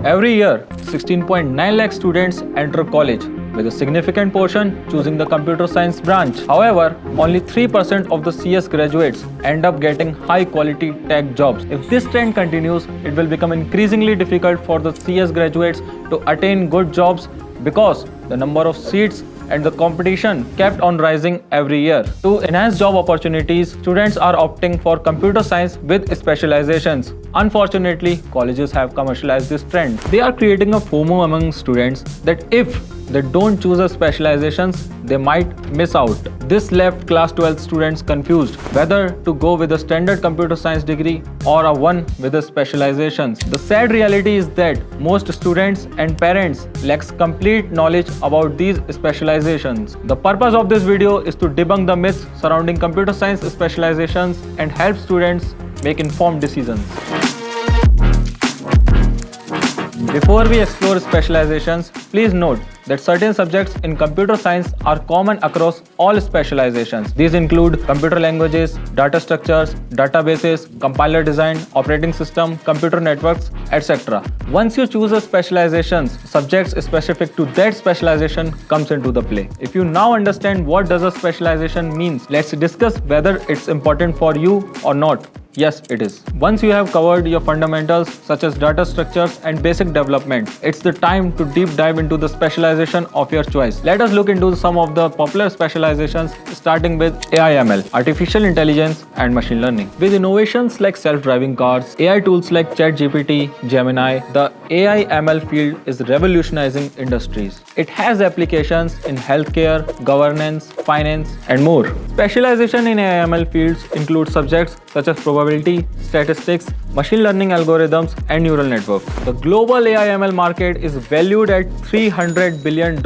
Every year, 16.9 lakh students enter college, with a significant portion choosing the computer science branch. However, only 3% of the CS graduates end up getting high-quality tech jobs. If this trend continues, it will become increasingly difficult for the CS graduates to attain good jobs because the number of seats and the competition kept on rising every year. To enhance job opportunities, students are opting for computer science with specializations. Unfortunately, colleges have commercialized this trend. They are creating a FOMO among students that if they don't choose a specializations, they might miss out. This left class 12th students confused whether to go with a standard computer science degree or a one with a specializations. The sad reality is that most students and parents lacks complete knowledge about these specializations. The purpose of this video is to debunk the myths surrounding computer science specializations and help students make informed decisions. Before we explore specializations, please note that certain subjects in computer science are common across all specializations. These include computer languages, data structures, databases, compiler design, operating system, computer networks, etc. Once you choose a specialization, subjects specific to that specialization comes into the play. If you now understand what does a specialization means, let's discuss whether it's important for you or not. Yes, it is. Once you have covered your fundamentals such as data structures and basic development, it's the time to deep dive into the specialization of your choice. Let us look into some of the popular specializations, starting with AI/ML, artificial intelligence and machine learning. With innovations like self-driving cars, AI tools like ChatGPT, Gemini, the AI/ML field is revolutionizing industries. It has applications in healthcare, governance, finance, and more. Specialization in AI/ML fields include subjects such as probability, statistics, machine learning algorithms, and neural networks. The global AI/ML market is valued at $300 billion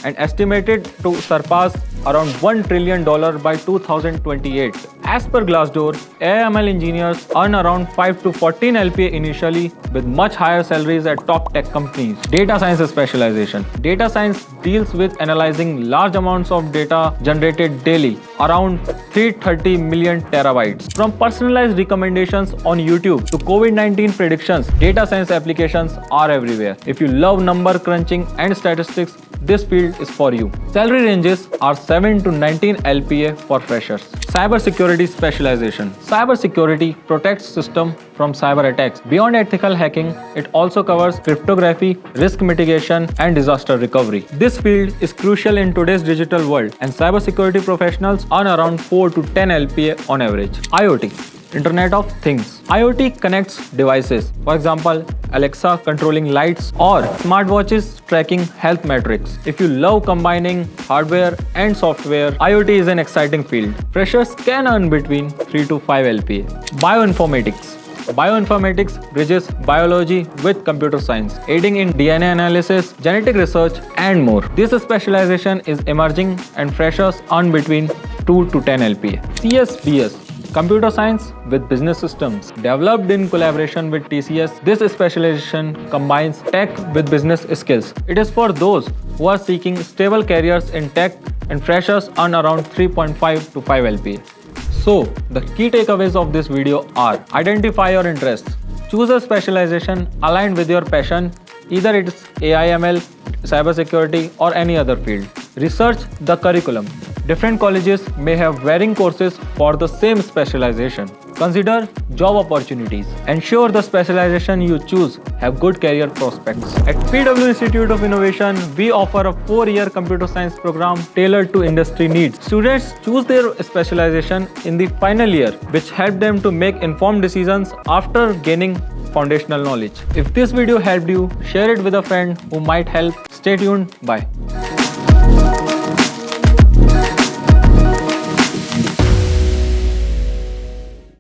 and estimated to surpass around $1 trillion by 2028. As per Glassdoor, AI/ML engineers earn around 5 to 14 LPA initially, with much higher salaries at top tech companies. Data science specialization. Data science deals with analyzing large amounts of data generated daily, around 330 million terabytes. From personalized recommendations on YouTube to COVID-19 predictions, data science applications are everywhere. If you love number crunching and statistics, this field is for you. Salary ranges are 7 to 19 LPA for freshers. Cybersecurity specialization. Cybersecurity protects systems from cyber attacks. Beyond ethical hacking, it also covers cryptography, risk mitigation, and disaster recovery. This field is crucial in today's digital world, and cybersecurity professionals earn around 4 to 10 LPA on average. IoT. Internet of Things. IoT connects devices. For example, Alexa controlling lights or smartwatches tracking health metrics. If you love combining hardware and software, IoT is an exciting field. Freshers can earn between 3 to 5 LPA. Bioinformatics. Bioinformatics bridges biology with computer science, aiding in DNA analysis, genetic research, and more. This specialization is emerging and freshers earn between 2 to 10 LPA. CSBS. Computer Science with Business Systems. Developed in collaboration with TCS, this specialization combines tech with business skills. It is for those who are seeking stable careers in tech, and freshers earn around 3.5 to 5 LPA. So, the key takeaways of this video are: identify your interests. Choose a specialization aligned with your passion, either it's AI/ML, cybersecurity, or any other field. Research the curriculum. Different colleges may have varying courses for the same specialization. Consider job opportunities. Ensure the specialization you choose have good career prospects. At PW Institute of Innovation, we offer a 4-year computer science program tailored to industry needs. Students choose their specialization in the final year, which help them to make informed decisions after gaining foundational knowledge. If this video helped you, share it with a friend who might help. Stay tuned. Bye.